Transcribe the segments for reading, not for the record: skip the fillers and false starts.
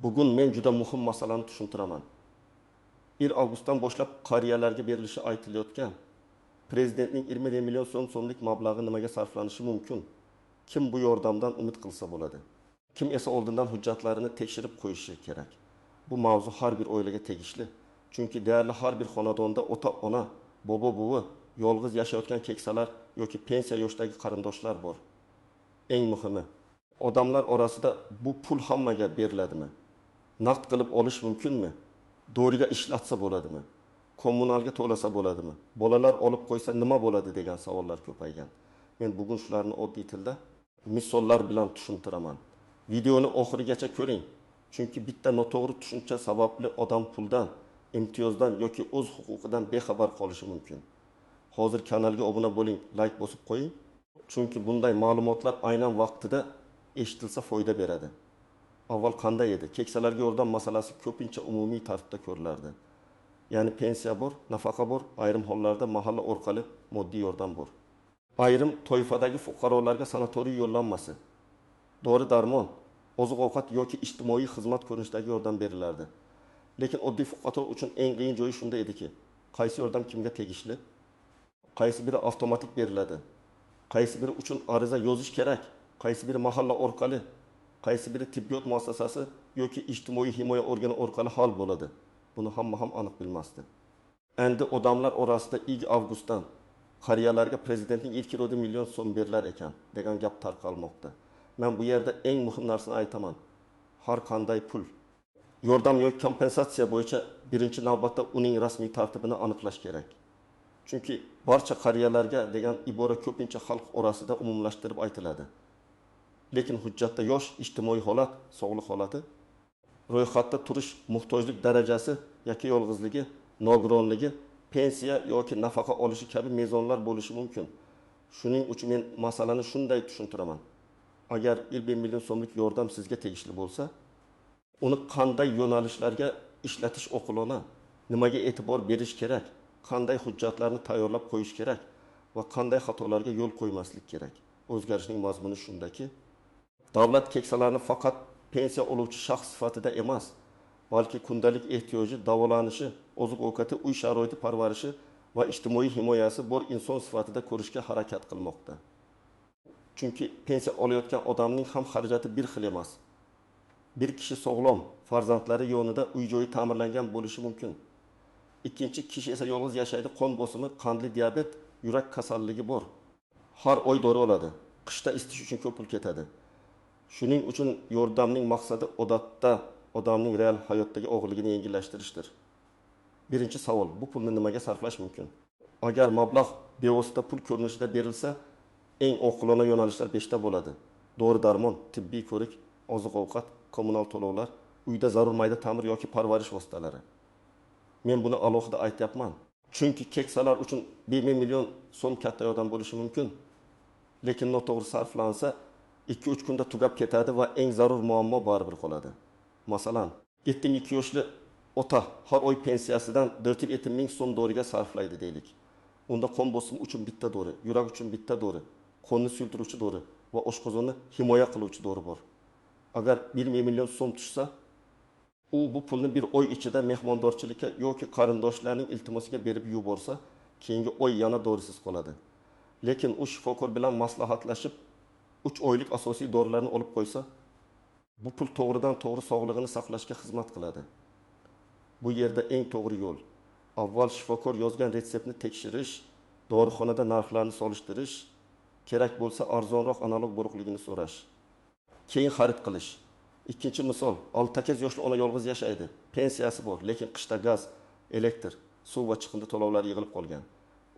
Bugun men juda muhim masalani tushuntiraman. 1 avgustdan boshlab qariyalarga berilishi aytilayotgan prezidentning 20 million so'mlik mablag'i nimaga sarflanishi mumkin? Kim bu yordamdan umid qilsa bo'ladi? Kim esa oldindan hujjatlarini tekshirib qo'yishi kerak? Bu mavzu har bir oilaga tegishli. Chunki deyarli har bir xonadonda ota-ona, bobo-buvi, yolg'iz yashayotgan keksalar yoki pensiya yoshidagi qarindoshlar bor. Eng muhimi, odamlar orasida bu pul hammaga beriladimi? Naqd qilib olish mumkinmi? Doriga ishlatsa bo'ladimi? Kommunalga to'lasa bo'ladimi? Bolalar olib qo'ysa nima bo'ladi degan savollar ko'paygan. Men bugun shularni oddiy tilda misollar bilan tushuntiraman. Videoni oxirigacha ko'ring. Chunki bitta noto'g'ri tushuncha sababli odam puldan, imtiyozdan yoki o'z huquqidan bexabar qolishi mumkin. Hozir kanalga obuna bo'ling, like bosib qo'ying. Chunki bunday ma'lumotlar aynan vaqtida eshitilsa foyda beradi. Avval qanday edi? Keksalarga yordam masalasi ko'pincha umumiy tartibda ko'rilardi. Ya'ni pensiya bor, nafaqa bor, ayrim hollarda mahalla orqali moddiy yordam bor. Ayrim toifadagi fuqarolarga sanatoriy yo'llanmasi, dori-darmon, oziq-ovqat yoki ijtimoiy xizmat ko'rinishidagi yordam berilardi. Lekin oddiy fuqaro uchun eng qiyin joyi shunda ediki, qaysi yordam kimga tegishli? Qaysi biri avtomatik beriladi? Qaysi biri uchun ariza yozish kerak? Qaysi biri mahalla orqali, qaysi biri tibbiyot muassasasi yoki ijtimoiy himoya organi orqali hal bo'ladi? Buni hamma ham aniq bilmasdi. Endi odamlar orasida 2 avgustdan qariyalarga prezidentning 2 million so'm berilar ekan degan gap tarqalmoqda. Men bu yerda eng muhim narsani aytaman. Har qanday pul yordam yoki kompensatsiya bo'yicha birinchi navbatda uning rasmiy tartibini aniqlash kerak. Chunki barcha qariyalarga degan ibora ko'pincha xalq orasida umumlashtirib aytiladi. Lekin hujjatda yosh, ijtimoiy holat, sog'liq holati, ro'yxatda turish muhtojlik darajasi yoki yolg'izligi, nogironligi, pensiya yoki nafaqa olishi kabi mezonlar bo'lishi mumkin. Shuning uchun men masalani shunday tushuntiraman. Agar 1 million so'mlik yordam sizga tegishli bo'lsa, uni qanday yo'nalishlarga ishlatish oqilona, nimaga e'tibor berish kerak, qanday hujjatlarni tayyorlab qo'yish kerak va qanday xatolarga yo'l qo'ymaslik kerak. O'zgarishning mazmuni shundaki, davlat keksalarni faqat pensiya oluvchi shaxs sifatida emas, balki kundalik ehtiyoji, davolanishi, oziq-ovqati, uy sharoiti parvarishi va ijtimoiy himoyasi bor inson sifatida ko'rishga harakat qilmoqda. Chunki pensiya olayotgan odamning ham xarajati bir xil emas. Bir kishi sog'lom, farzandlari yonida uy-joyi ta'mirlangan bo'lishi mumkin. Ikkinchi kishi esa yolg'iz yashaydi, qon bosimi, qandli diabet, yurak kasalligi bor. Har oy dori oladi. Qishda isitish uchun ko'p pul ketadi. Shuning uchun yordamning maqsadi odatda odamning real hayotdagi og'irligini yengillashtirishdir. Birinchi savol, bu pulni nimaga sarflash mumkin? Agar mablag' bevosita pul ko'rinishida berilsa, eng oqilona yo'nalishlar 5 ta bo'ladi. Dori-darmon, tibbiy ko'rik, oziq-ovqat, kommunal to'lovlar, uyda zarur mayda ta'mir yoki parvarish vositalari. Men buni alohida aytyapman. Chunki keksalar uchun 1 million so'm katta yordam bo'lishi mumkin. Lekin noto'g'ri sarflansa 2-3 kunda tugab ketadi va eng zarur muammo baribir qoladi. Masalan, 72 yoshli ota har oy pensiyasidan 4-7 ming so'm doriga sarflaydi deylik. Unda qon bosimi uchun bitta dori, yurak uchun bitta dori, qonni suyultiruvchi dori va oshqozonni himoya qiluvchi dori bor. Agar 1 million so'm tushsa, u bu pulni bir oy ichida mehmondorchilikka yoki qarindoshlarning iltimosiga berib yuborsa, keyingi oy yana dorisiz qoladi. Lekin u shifokor bilan maslahatlashib 3 oylik asosiy dorilarni olib qo'ysa, bu pul to'g'ridan to'g'ri sog'lig'ini saqlashga xizmat qiladi. Bu yerda eng to'g'ri yo'l avval shifokor yozgan retseptni tekshirish, dorixonada narxlarni solishtirish, kerak bo'lsa arzonroq analog bo'ruqligini so'rash. Keyin xarid qilish. Ikkinchi misol, 68 yoshli ona yolg'iz yashaydi. Pensiyasi bor, lekin qishda gaz, elektr, suv va chiqindi to'lovlari yig'ilib qolgan.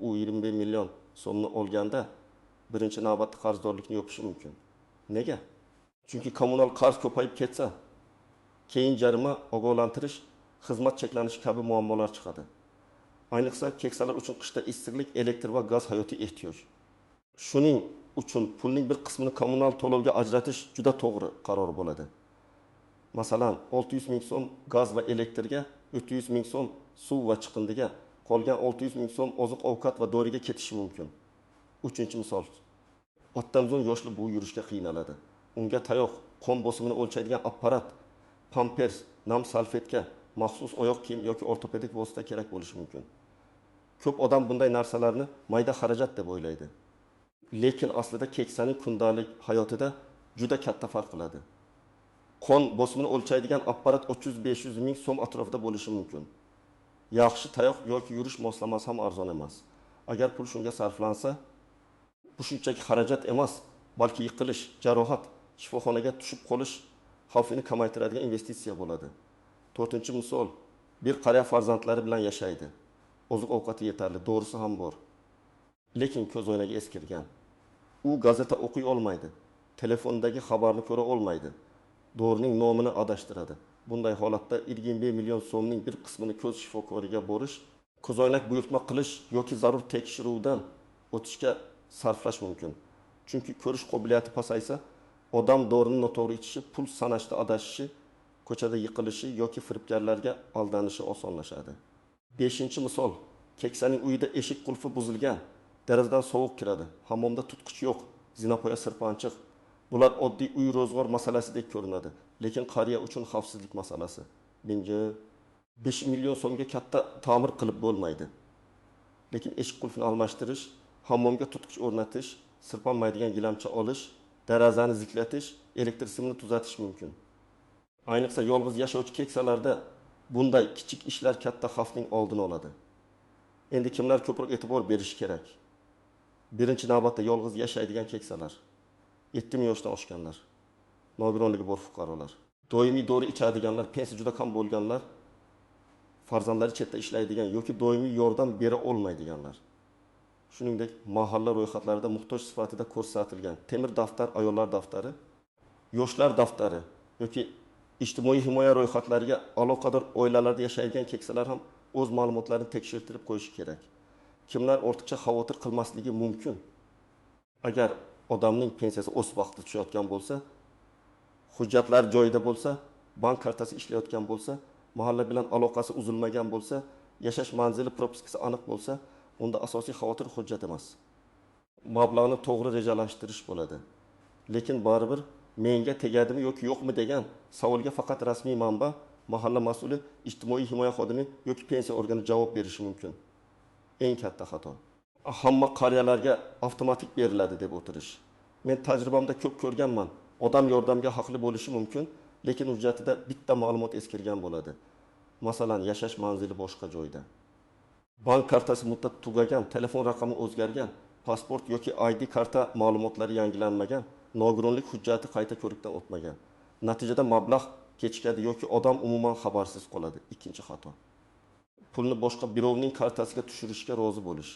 U 21 million so'mni olganda birinchi navbatda qarzdorlikni yopishi mumkin. Nega? Chunki kommunal qarz ko'payib ketsa, keyin jarima, ogohlantirish, xizmat cheklanishi kabi muammolar chiqadi. Ayniqsa keksalar uchun qishda issiqlik, elektr va gaz hayotiy ehtiyoj. Shuning uchun pulning bir qismini kommunal to'lovga ajratish juda to'g'ri qaror bo'ladi. Masalan, 600 ming so'm gaz va elektrga, 300 ming so'm suv va chiqindiga, qolgan 600 ming so'm oziq-ovqat va doriga ketishi mumkin. Uchinchi misol. Otdan so'ng yoshli bu yurishga qiynaladi. Unga tayoq, qon bosimini o'lchaydigan apparat, pampers, nam salfetka, maxsus oyoq kiyim yoki ortopedik vosita kerak bo'lishi mumkin. Ko'p odam bunday narsalarni mayda xarajat deb o'ylaydi. Lekin aslida keksaning kundalik hayotida juda katta farq qiladi. Qon bosimini o'lchaydigan apparat 300-500 ming so'm atrofida bo'lishi mumkin. Yaxshi tayoq yoki yurish moslamasi ham arzon emas. Agar pul shunga sarflansa, bu shunchaki xarajat emas, balki yiqilish, jarohat, shifoxonaga tushib qolish xavfini kamaytiradigan investitsiya bo'ladi. 4-misol, bir qariya farzandlari bilan yashaydi. Oziq-ovqati yetarli, dorisi ham bor. Lekin ko'z o'ynaga eskirgan. U gazeta o'qiy olmaydi, telefondagi xabarni ko'ra olmaydi. Dorining nomini adashtiradi. Bunday holatda 20 million so'mning bir qismini ko'z shifokoriga borish, ko'zoynak buyurtma qilish yoki zarur tekshiruvdan o'tishga sarflash mumkin. Chunki ko'rish qobiliyati pasaysa, odam dorini noto'g'ri ichishi, pul sanashda adashishi, ko'chada yiqilishi yoki firibgarlarga aldanishi osonlashadi. 5-misol, keksaning uyida eshik qulfi buzilgan, derazadan sovuq kiradi, hammomda tutqich yo'q, zinapoya sirpanchiq. Bular oddiy uy ro'zg'or masalasidek ko'rinadi, lekin qariya uchun xavfsizlik masalasi. Menga 5 million so'mga katta ta'mir qilib bo'lmaydi. Lekin eshik qulfini almashtirish, hammomga tutqich o'rnatish, sirpanmaydigan gilamcha olish, derazani ziklatish, elektr simini tuzatish mumkin. Ayniqsa yolg'iz yashovchi keksalarda bunday kichik ishlar katta xavfning oldini oladi. Endi kimlar ko'proq e'tibor berishi kerak? Birinchi navbatda yolg'iz yashaydigan keksalar, 70 yoshdan oshganlar, nogironligi bor fuqarolar, doimiy dori ichadiganlar, pensiya juda kam bo'lganlar, farzandlari chetda ishlaydigan yoki doimiy yordam bera olmaydiganlar. Shuningdek, mahalla ro'yxatlarida muhtoj sifatida ko'rsatilgan temir daftar, ayollar daftari, yoshlar daftari yoki ijtimoiy himoya ro'yxatlariga aloqador oilalarda yashaydigan keksalar ham o'z ma'lumotlarini tekshirtirib qo'yishi kerak. Kimlar ortiqcha xavotir qilmasligi mumkin? Agar odamning pensiyasi o'z vaqtida tushayotgan bo'lsa, hujjatlar joyida bo'lsa, bank kartasi ishlayotgan bo'lsa, mahalla bilan aloqasi uzilmagan bo'lsa, yashash manzili propiskasi aniq bo'lsa, unda asosiy xavotir hujjat emas. Mablag'ni to'g'ri rejalashtirish bo'ladi. Lekin baribir menga tegadimi yoki yo'qmi degan savolga faqat rasmiy manba, mahalla mas'uli, ijtimoiy himoya xodimi yoki pensiya organi javob berishi mumkin. Eng katta xato. Hamma qariyalarga avtomatik beriladi deb o'tirish. Men tajribamda ko'p ko'rganman. Odam yordamga haqli bo'lishi mumkin, lekin hujjatida bitta ma'lumot eskirgan bo'ladi. Masalan, yashash manzili boshqa joyda. Bank kartasi muddati tugagan, telefon raqami o'zgargan, pasport yoki ID karta ma'lumotlari yangilanmagan, nogironlik hujjati qayta ko'rikdan o'tmagan. Natijada mablag' kechikadi yoki odam umuman xabarsiz qoladi. Ikkinchi xato. Pulni boshqa birovning kartasiga tushirishga rozi bo'lish.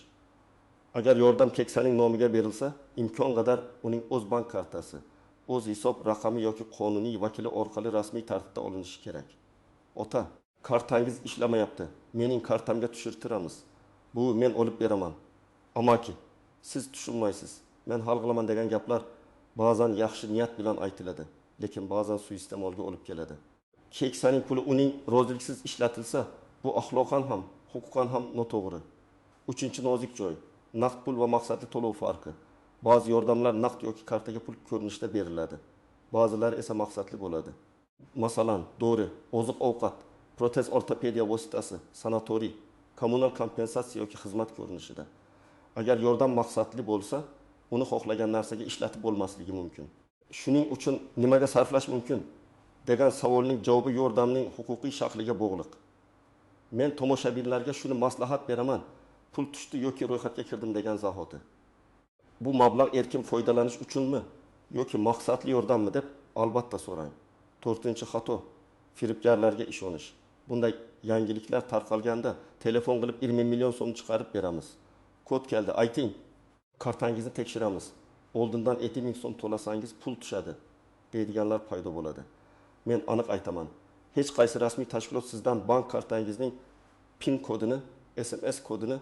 Agar yordam keksaning nomiga berilsa, imkon qadar uning o'z bank kartasi, o'z hisob raqami yoki qonuniy vakili orqali rasmiy tartibda olinishi kerak. Ota, kartangiz ishlamayapti. Mening kartamga tushirtiramiz. Bu men olib beraman. Amaki, siz tushunmaysiz. Men hal qilaman degan gaplar ba'zan yaxshi niyat bilan aytiladi, lekin ba'zan suiiste'molga olib keladi. Keksaning puli uning roziliksiz ishlatilsa, bu axloqan ham, huquqan ham noto'g'ri. 3-nozik joy, naqd pul va maqsadli to'lov farqi. Ba'zi yordamlar naqd yoki kartaga pul ko'rinishida beriladi. Ba'zilari esa maqsadli bo'ladi. Masalan, dori, oziq-ovqat, protez ortopediya vositasi, sanatoriy, kommunal kompensatsiya yoki xizmat ko'rinishida. Agar yordam maqsadli bo'lsa, uni xohlagan narsaga ishlatib bo'lmasligi mumkin. Shuning uchun nimaga sarflash mumkin degan savolning javobi yordamning huquqiy shakliga bog'liq. Men tomoshabinlarga shuni maslahat beraman. Pul tushdi yoki ro'yxatga kirdim degan zahoti. Bu mablag' erkin foydalanish uchunmi yoki maqsadli yordammi deb albatta so'rang. 4-xato, firibgarlarga ishonish. Bunday yangiliklar tarqalganda telefon qilib 20 million so'm chiqarib beramiz. Kod keldi, ayting, kartangizni tekshiramiz. Oldindan 70 ming so'm to'lasangiz pul tushadi deydiganlar paydo bo'ladi. Men aniq aytaman. Hech qaysi rasmiy tashkilot sizdan bank kartangizning PIN kodini, SMS kodini,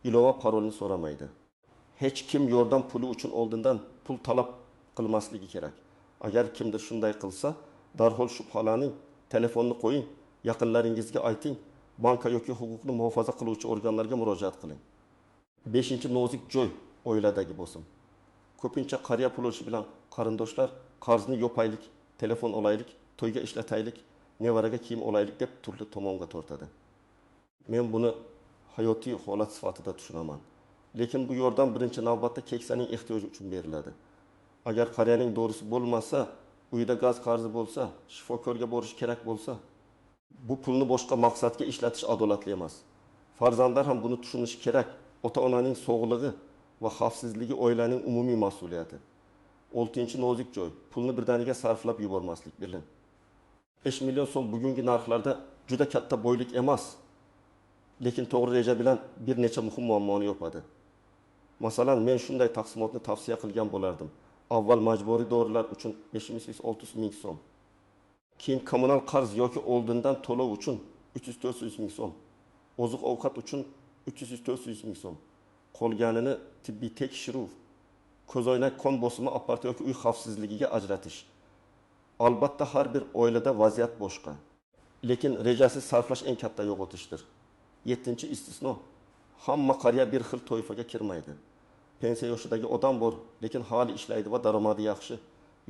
ilova parolini so'ramaydi. Hech kim yordam puli uchun oldindan pul talab qilmasligi kerak. Agar kimdir shunday qilsa, darhol shubhalaning, telefonni qo'ying, yaqinlaringizga ayting, banka yoki huquqni muhofaza qiluvchi organlarga murojaat qiling. 5-nozik joy, oiladagi bosim. Ko'pincha qariya pul urishi bilan qarindoshlar qarzni yopaylik, telefon olaylik, to'yga ishlataylik, nevaraga kiyim olaylik deb turli tomonga tortadi. Men buni hayotiy holat sifatida tushunaman. Lekin bu yordam birinchi navbatda keksaning ehtiyoji uchun beriladi. Agar qariyaning doğrusu bo'lmasa, uyda gaz qarzi bo'lsa, shifokorga borish kerak bo'lsa, bu pulni boshqa maqsadga ishlatish adolatli emas. Farzandlar ham buni tushunishi kerak. Ota-onaning sog'lig'i va xavfsizligi oilaning umumiy mas'uliyati. 6-nozik joy, pulni birdaniga sarflab yubormaslik bilin. 5 million so'm bugungi narxlarda juda katta boylik emas. Lekin to'g'ri reja bilan bir necha muhim muammoni yopadi. Masalan, men shunday taqsimotni tavsiya qilgan bo'lardim. Avval majburiy dorilar uchun 500-600 ming so'm. Keyin kommunal qarz yoki oldindan to'lov uchun 300-400 ming so'm. Oziq-ovqat uchun 300-400 ming so'm. Qolganini tibbiy tekshiruv, ko'zoynak, qon bosimi apparati yoki uy xavfsizligiga ajratish. Albatta har bir oilada vaziyat boshqa. Lekin rejasiz sarflash eng katta yo'qotishdir. 7-istisno. Hamma qariya bir xil toifaga kirmaydi. Pensiya yoshidagi odam bor, lekin hali ishlaydi va daromadi yaxshi.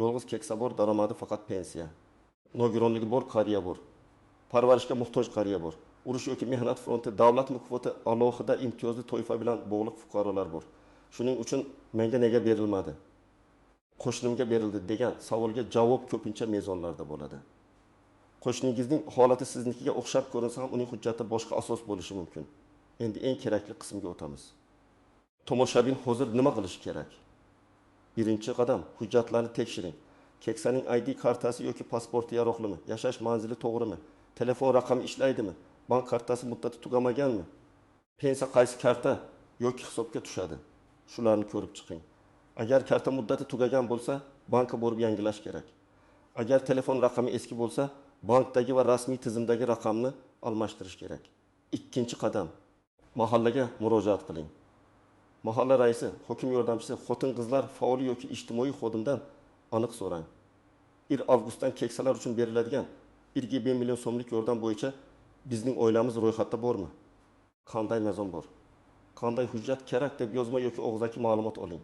Yolg'iz keksa bor, daromadi faqat pensiya. Nogironligi bor qariya bor. Parvarishga muhtoj qariya bor. Urush yoki mehnat fronti, davlat mukofoti alohida imtiyozli toifa bilan bog'liq fuqarolar bor. Shuning uchun menga nega berilmadi? Qo'shnimga berildi degan savolga javob ko'pincha mezonlarda bo'ladi. Qo'shningizning holati siznikiga o'xshab ko'rinsa ham uning hujjati boshqa asos bo'lishi mumkin. Endi eng kerakli qismga o'tamiz. Tomoshabin hozir nima qilish kerak? Birinchi qadam, hujjatlarni tekshiring. Keksaning ID kartasi yoki pasporti yaroqlimi? Yashash manzili to'g'rimi? Telefon raqami ishlaydimi? Bank kartasi muddati tugamaganmi? Pensiya qaysi karta yoki hisobga tushadi? Shularni ko'rib chiqing. Agar karta muddati tugagan bo'lsa, bankka borib yangilash kerak. Agar telefon raqami eski bo'lsa, bankdagi va rasmiy tizimdagi raqamni almashtirish kerak. Ikkinchi qadam, mahallaga murojaat qiling. Mahalla raisi, hokim yordamchisi, xotin-qizlar faoli yoki ijtimoiy xodimdan aniq so'rang. 1 avgustdan keksalar uchun beriladigan 1,5 million so'mlik yordam bo'yicha bizning oilamiz ro'yxatda bormi? Qanday mezon bor? Qanday hujjat kerak deb yozma yoki og'zaki ma'lumot oling.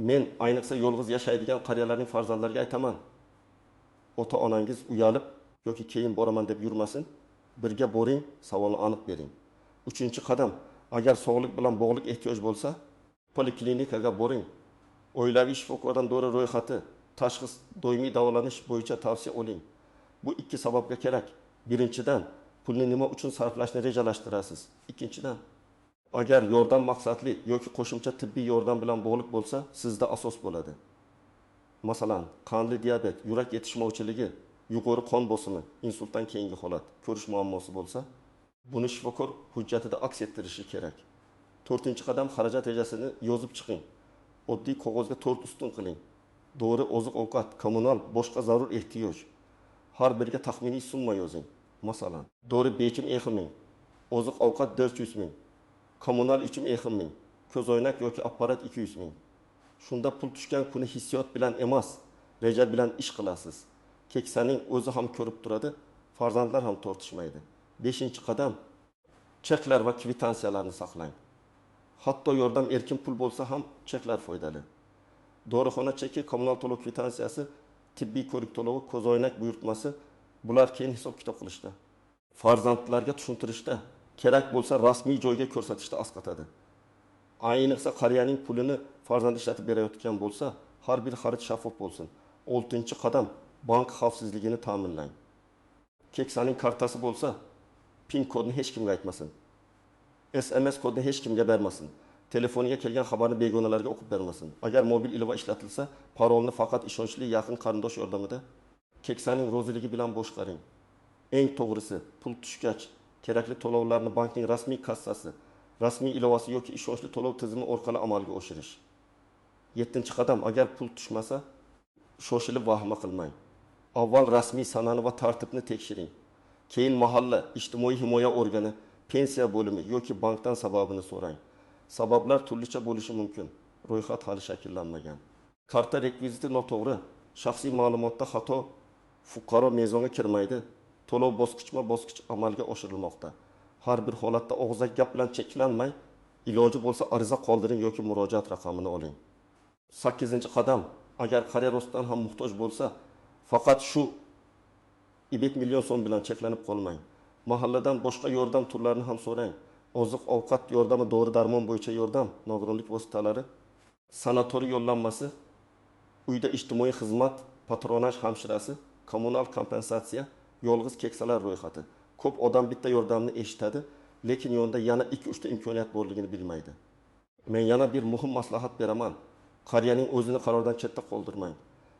Men ayniqsa yolg'iz yashaydigan qariyalarning farzandlariga aytaman. Ota-onangiz uyalib yoki keyin boraman deb yurmasin. Birga boring, savolni aniq bering. 3-qadam, agar sog'lik bilan bog'liq ehtiyoj bo'lsa, poliklinikaga boring. Oilaviy shifokordan dori ro'yxati, tashxis, doimiy davolanish bo'yicha tavsiya oling. Bu 2 sababga kerak. Birinchidan, pulni nima uchun sarflashni rejalashtirasiz. Ikkinchidan, agar yordam maqsadli yoki qo'shimcha tibbiy yordam bilan bog'liq bo'lsa, sizda asos bo'ladi. Masalan, qandli diabet, yurak yetishmovchiligi, yuqori qon bosimi, insultdan keyingi holat, ko'rish muammosi bo'lsa, buni shifokor hujjatida aks ettirishi kerak. 4-qadam, xarajat rejasini yozib chiqing. Oddiy qog'ozga 4 ustun qiling. Dori, oziq-ovqat, kommunal, boshqa zarur ehtiyoj. Har biriga taxminiy summa yozing. Masalan, dori bechim 1000 ming, oziq-ovqat 400 ming, kommunal ichim 1000 ming, ko'zoynak yoki apparat 200 ming. Shunda pul tushgan kuni hissiyot bilan emas, reja bilan ish qilasiz. Keksaning o'zi ham ko'rib turadi, farzandlar ham tortishmaydi. 5-qadam, cheklar va kvitansiyalarni saqlang. Hatto yordam erkin pul bo'lsa ham cheklar foydali. Dorixona cheki, kommunal to'lov kvitansiyasi, tibbiy ko'rik to'lovi, ko'zoynak buyurtmasi, bular keyin hisob-kitob qilishda, farzandlarga tushuntirishda, kerak bo'lsa rasmiy joyga ko'rsatishda asqatadi. Ayniqsa qariyaning pulini farzand ishlatib berayotgan bo'lsa, har bir xarid shaffof bo'lsin. 6-qadam, bank xavfsizligini ta'minlang. Keksaning kartasi bo'lsa, PIN kodini hech kimga aytmasin. SMS kodini hech kimga bermasin. Telefoniga kelgan xabarni begonalarga o'qib bermasin. Agar mobil ilova ishlatilsa, parolni faqat ishonchli yaqin qarindosh yordamida keksaning roziligi bilan boshqaring. Eng to'g'risi, pul tushgach, kerakli to'lovlarni bankning rasmiy kassasi, rasmiy ilovasi yoki ishonchli to'lov tizimi orqali amalga oshirish. 7-qadam, agar pul tushmasa, shoshilib vahima qilmang. Avval rasmiy sanani va tartibni tekshiring. Keyin mahalla, ijtimoiy himoya organi, pensiya bo'limi yoki bankdan sababini so'rang. Sabablar turlicha bo'lishi mumkin. Ro'yxat hali shakllanmagan. Karta rekviziti noto'g'ri, shaxsiy ma'lumotda xato, fuqaro mezonga kirmaydi. To'lov bosqichma-bosqich amalga oshirilmoqda. Har bir holatda og'zaki gap bilan cheklanmay, iloji bo'lsa ariza qoldiring yoki murojaat raqamini oling. 8-qadam, agar qariya rostdan ham muhtoj bo'lsa, faqat shu 2 million so'm bilan cheklanib qolmang. Mahalladan boshqa yordam turlarini ham so'rang. Oziq ovqat yordami, dori darmon bo'yicha yordam, nogironlik vositalari, sanatoriy yo'llanmasi, uyda ijtimoiy xizmat, patronaj hamshirasi, kommunal kompensatsiya, yolg'iz keksalar ro'yxati. Ko'p odam bitta yordamni eshitadi, lekin yonida yana 2-3 ta imkoniyat borligini bilmaydi. Men yana bir muhim maslahat beraman. Qariyaning o'zini qarordan chetda qoldirmang.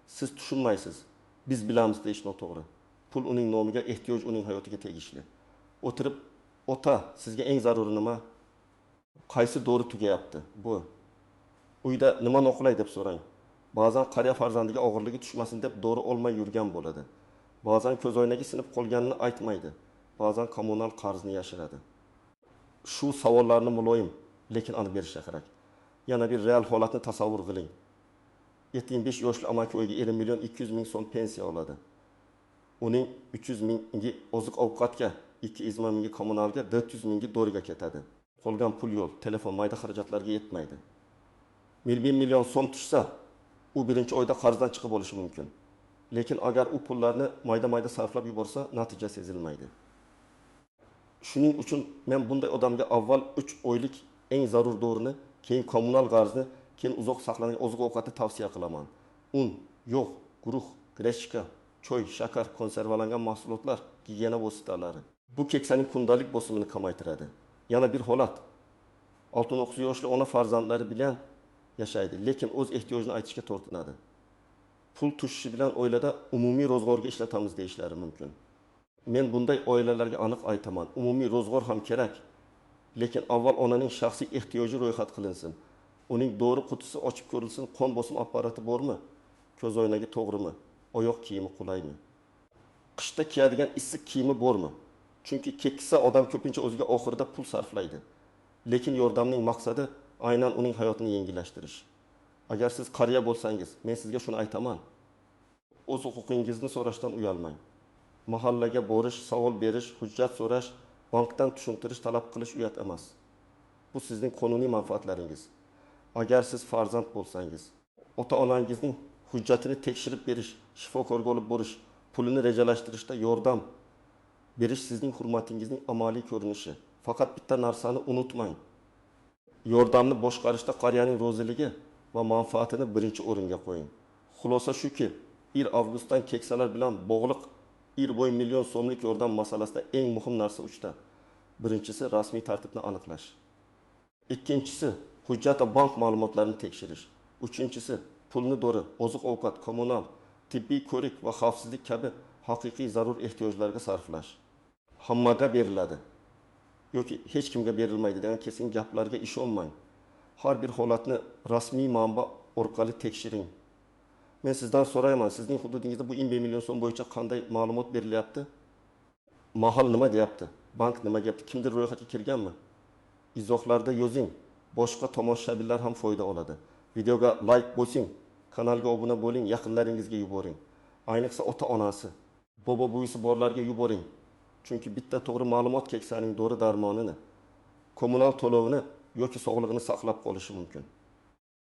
Siz tushunmaysiz. Biz bilamiz deyish noto'g'ri. Pul uning nomiga, ehtiyoj uning hayotiga tegishli. O'tirib, ota, sizga eng zaruri nima? Qaysi dori tugayapti? Bu. Uyda nima noqulay deb so'rang. Ba'zan qariya farzandiga og'irligi tushmasin deb dori olmay yurgan bo'ladi. Ba'zan ko'zoynagi sinib qolganini aytmaydi. Ba'zan kommunal qarzni yashiradi. Shu savollarni muloyim, lekin aniq berishga kerak. Yana bir real holatni tasavvur qiling. 75 yoshli amaki o'yiga 20 million 200 ming so'm pensiya oladi. Uning 300 mingi oziq ovqatga, 200 mingi kommunalga, 400 mingi doriga ketadi. Qolgan pul yo'l, telefon, mayda xarajatlarga yetmaydi. 1 million so'm tushsa, u birinchi oyda qarzdan chiqib olishi mumkin. Lekin agar u pullarni mayda-mayda sarflab yuborsa, natija sezilmaydi. Shuning uchun men bunday odamga avval 3 oylik eng zarur dorini, keyin kommunal qarzni, keyin uzoq saqlangan oziq ovqatni tavsiya qilaman. Un, yog', guruch, grechka, choy, shakar, konservalangan mahsulotlar, gigiyena vositalari. Bu keksaning kundalik bosimini kamaytiradi. Yana bir holat. 69 yoshli ona farzandlari bilan yashaydi, lekin o'z ehtiyojini aytishga tortinadi. Pul tushishi bilan oilada umumiy ro'zg'orga ishlatamiz deyishlari mumkin. Men bunday oilalarga aniq aytaman, umumiy ro'zg'or ham kerak, lekin avval onaning shaxsiy ehtiyoji ro'yxat qilinsin. Uning dori qutisi ochib ko'rilsin, qon bosim apparati bormi? Ko'zoynagi to'g'rimi? Oyoq kiyimi qulaymi? Qishda kiyadigan issiq kiyimi bormi? Chunki keksa odam ko'pincha o'ziga oxirida pul sarflaydi. Lekin yordamning maqsadi aynan uning hayotini yengillashtirish. Agar siz qariya bo'lsangiz, men sizga shuni aytaman. O'z huquqingizni so'rashdan uyalmang. Mahallaga borish, savol berish, hujjat so'rash, bankdan tushuntirish talab qilish uyat emas. Bu sizning qonuniy manfaatlaringiz. Agar siz farzand bo'lsangiz, ota-onangizning hujjatini tekshirib berish, shifokorga olib borish, pulini rejalashtirishda yordam berish sizning hurmatingizning amaliy ko'rinishi. Faqat bitta narsani unutmang. Yordamni boshqarishda qariyaning roziligi va manfaatini birinchi o'ringa qo'ying. Xulosa shuki, 1 avgustdan keksalar bilan bog'liq 1 million so'mlik yordam masalasida eng muhim narsa 3 ta. Birinchisi rasmiy tartibni aniqlash. Ikkinchisi hujjat va bank ma'lumotlarini tekshirish. Uchinchisi pulni dori, oziq-ovqat, kommunal, tibbiy ko'rik va xavfsizlik kabi haqiqiy zarur ehtiyojlarga sarflash. Hammaga beriladi yoki hech kimga berilmaydi degan kesin gaplarga ishonmang. Har bir holatni rasmiy manba orqali tekshiring. Men sizdan so'rayman, sizning hududingizda bu 1 million so'm bo'yicha qanday ma'lumot berilyapti? Mahal nima deyapti? Bank nima deyapti? Kimdir ro'yxatga kirganmi? Izohlarda yozing. Boshqa tomoshabinlar ham foyda oladi. Videoga like bosing, kanalga obuna bo'ling, yaqinlaringizga yuboring. Ayniqsa ota-onasi, bobo-buvisi borlarga yuboring. Chunki bitta to'g'ri ma'lumot keksaning dori darmonini, kommunal to'lovini yoki sog'lig'ini saqlab qolishi mumkin.